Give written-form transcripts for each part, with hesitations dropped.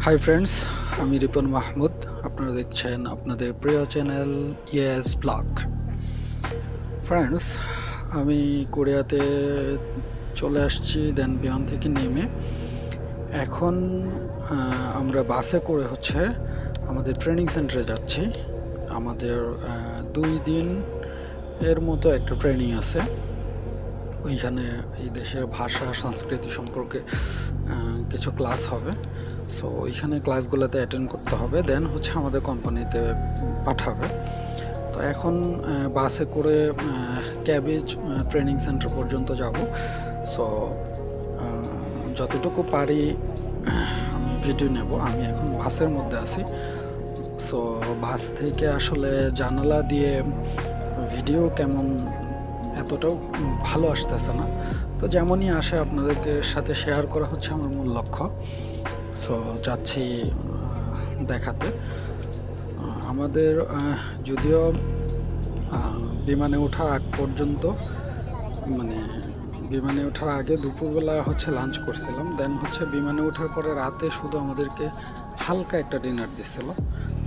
Hi friends, আমি রিপন মাহমুদ। আপনারা দেখছেন আপনাদের প্রিয় চ্যানেল ইয়েস ব্লগ। ফ্রেন্ডস, আমি কোরিয়াতে চলে আসছি দেন বিমান থেকে নেমে এখন আমরা বাসে করে আমাদের ট্রেনিং সেন্টারে যাচ্ছি। আমাদের 2 দিন এর মতো একটা ট্রেনিং আছে। ওইখানে এই দেশের ভাষা সংস্কৃতি সম্পর্কে কিছু ক্লাস হবে। সো ওইখানে ক্লাসগুলোতে অ্যাটেন্ড করতে হবে, দেন আমাদের কোম্পানিতে পাঠাবে। তো এখন বাসে করে কেবিজ ট্রেনিং সেন্টার পর্যন্ত যাব। সো যতটুকু পারি আমি ভিডিও নেব। আমি এখন বাসের মধ্যে আছি। সো বাস থেকে আসলে জানালা দিয়ে ভিডিও কেমন এতটাও ভালো আসতেছে না, তো যেমনই আসে আপনাদেরকে সাথে শেয়ার করা হচ্ছে আমার মূল লক্ষ্য। সো যাচ্ছি দেখাতে। আমাদের যদিও বিমানে ওঠার আগ পর্যন্ত বিমানে ওঠার আগে দুপুরবেলা লাঞ্চ করছিলাম, দেন বিমানে ওঠার পরে রাতে শুধু আমাদেরকে হালকা একটা ডিনার দিছিল।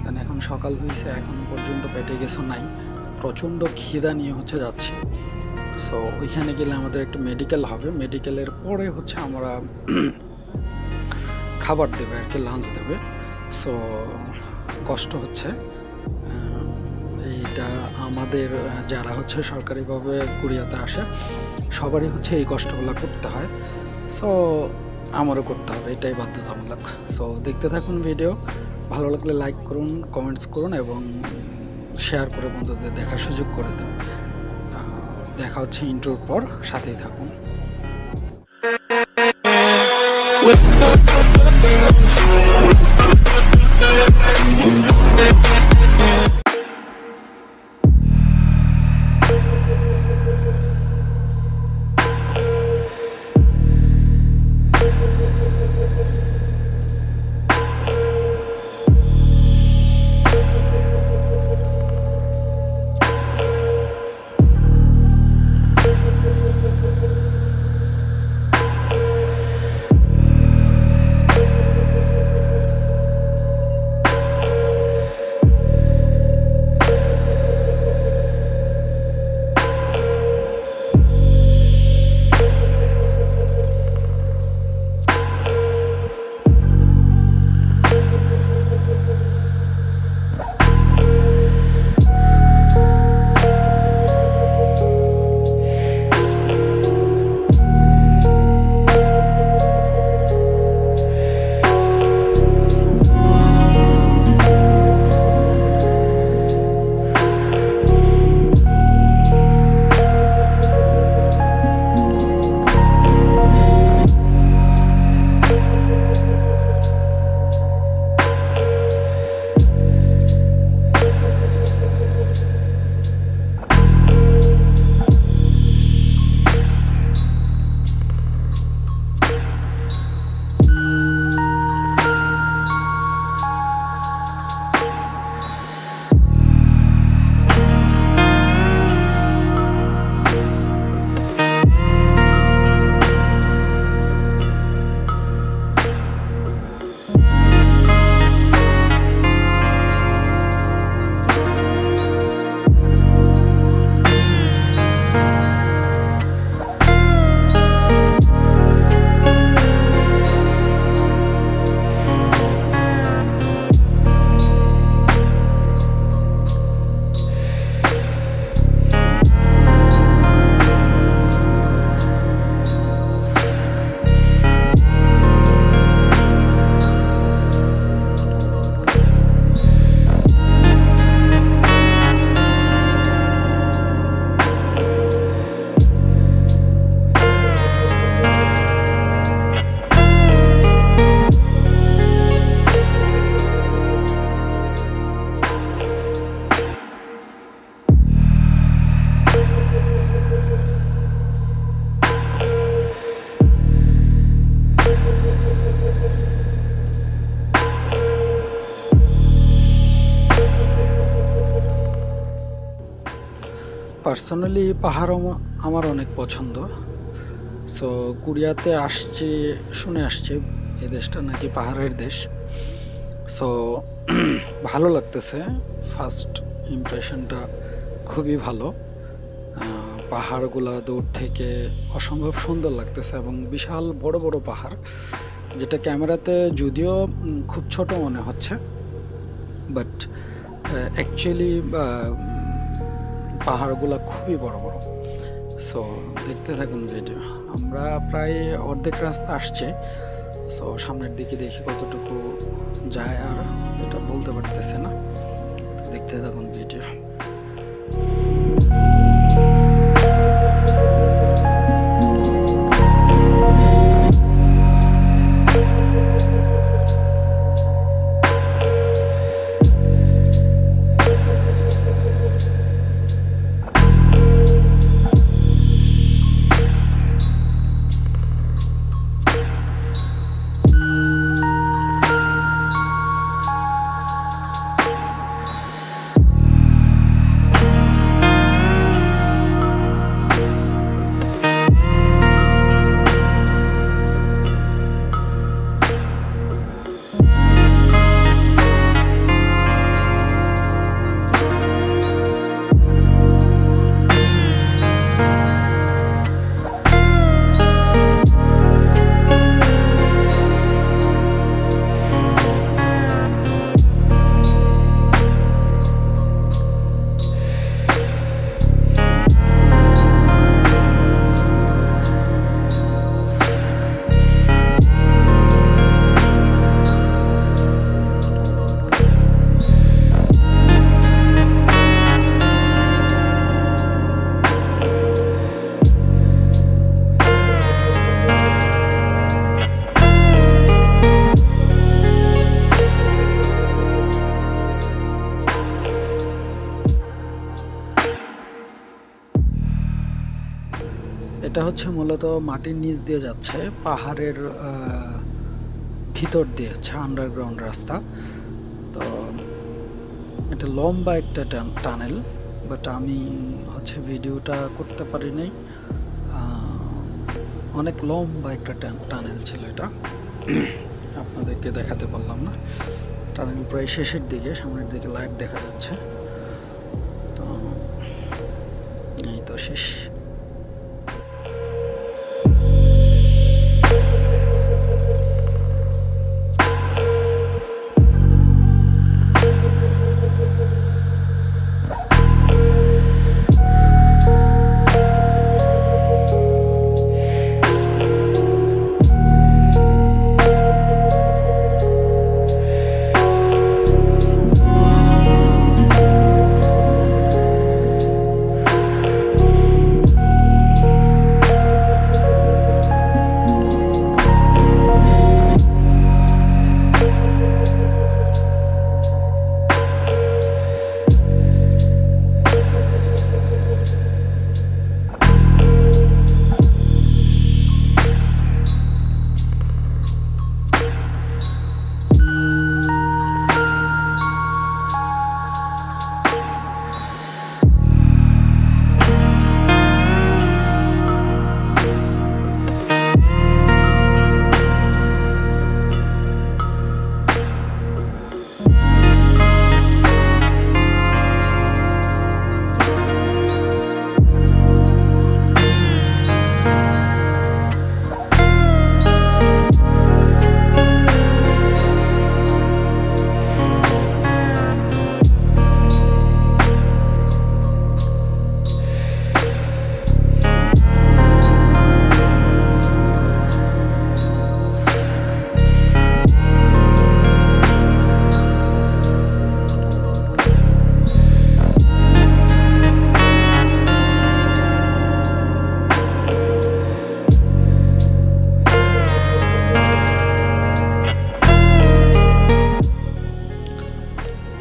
দেন এখন সকাল হয়েছে, এখন পর্যন্ত পেটে কিছু নাই, প্রচণ্ড খিদা নিয়ে যাচ্ছি। সো ওইখানে গেলে আমাদের একটু মেডিকেল হবে, মেডিকেলের পরে আমরা খাবার দেবে আর কি, লাঞ্চ দেবে। সো কষ্ট হচ্ছে, এইটা আমাদের যারা সরকারিভাবে কোরিয়াতে আসে সবারই এই কষ্টগুলো করতে হয়। সো আমারও করতে হবে, এটাই বাধ্যতামূলক। সো দেখতে থাকুন ভিডিও, ভালো লাগলে লাইক করুন, কমেন্টস করুন এবং শেয়ার করে বন্ধুদের দেখার সুযোগ করে দেন। দেখা হচ্ছে ইন্ট্রোর পর, সাথেই থাকুন। পার্সোনালি পাহাড় আমার অনেক পছন্দ। সো কোরিয়াতে শুনে আসছি এই দেশটা নাকি পাহাড়ের দেশ। সো ভালো লাগতেছে, ফার্স্ট ইমপ্রেশনটা খুবই ভালো। পাহাড়গুলা দূর থেকে অসম্ভব সুন্দর লাগতেছে এবং বিশাল বড় বড় পাহাড়, যেটা ক্যামেরাতে যদিও খুব ছোট মনে হচ্ছে, বাট অ্যাকচুয়ালি পাহাড়গুলা খুবই বড় বড়। সো দেখতে থাকুন ভিডিও। আমরা প্রায় অর্ধেক রাস্তা আসছে, সো সামনের দিকে দেখি কতটুকু যায় আর এটা বলতে পারতেছে না, দেখতে থাকুন ভিডিও। এটা হচ্ছে মূলত মাটির নিচ দিয়ে যাচ্ছে, পাহাড়ের ভিতর দিয়ে হচ্ছে আন্ডারগ্রাউন্ড রাস্তা। তো এটা লম্বা একটা টানেল, বাট আমি হচ্ছে ভিডিওটা করতে পারি নাই, অনেক লম্বা একটা টানেল ছিল এটা, আপনাদেরকে দেখাতে পারলাম না। টানেল প্রায় শেষের দিকে, সামনের দিকে লাইট দেখা যাচ্ছে। তো এই তো শেষ।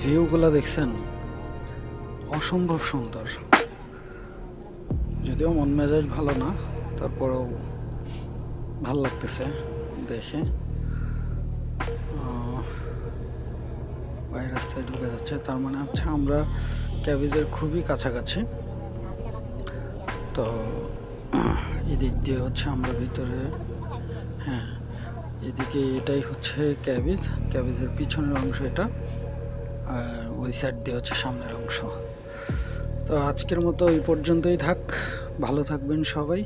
ভিউগুলো দেখছেন, অসম্ভব সুন্দর। যদিও মন মেজাজ ভালো না, তারপরেও ভাল লাগতেছে দেখে। বাইরের রাস্তায় ঢুকে যাচ্ছে, তার মানে হচ্ছে আমরা কেবিজের খুবই কাছাকাছি। তো এদিক দিয়ে হচ্ছে আমরা ভিতরে, হ্যাঁ এদিকে এটাই হচ্ছে ক্যাবেজ, ক্যাবেজের পিছনের অংশ এটা, আর ওই সাইড দিয়ে হচ্ছে সামনের অংশ। তো আজকের মতো এই পর্যন্তই থাক, ভালো থাকবেন সবাই,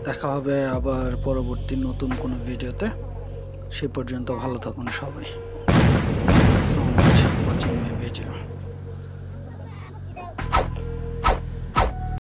দেখা হবে আবার পরবর্তী নতুন কোনো ভিডিওতে। সে পর্যন্ত ভালো থাকুন সবাই। Thanks so much for watching my video.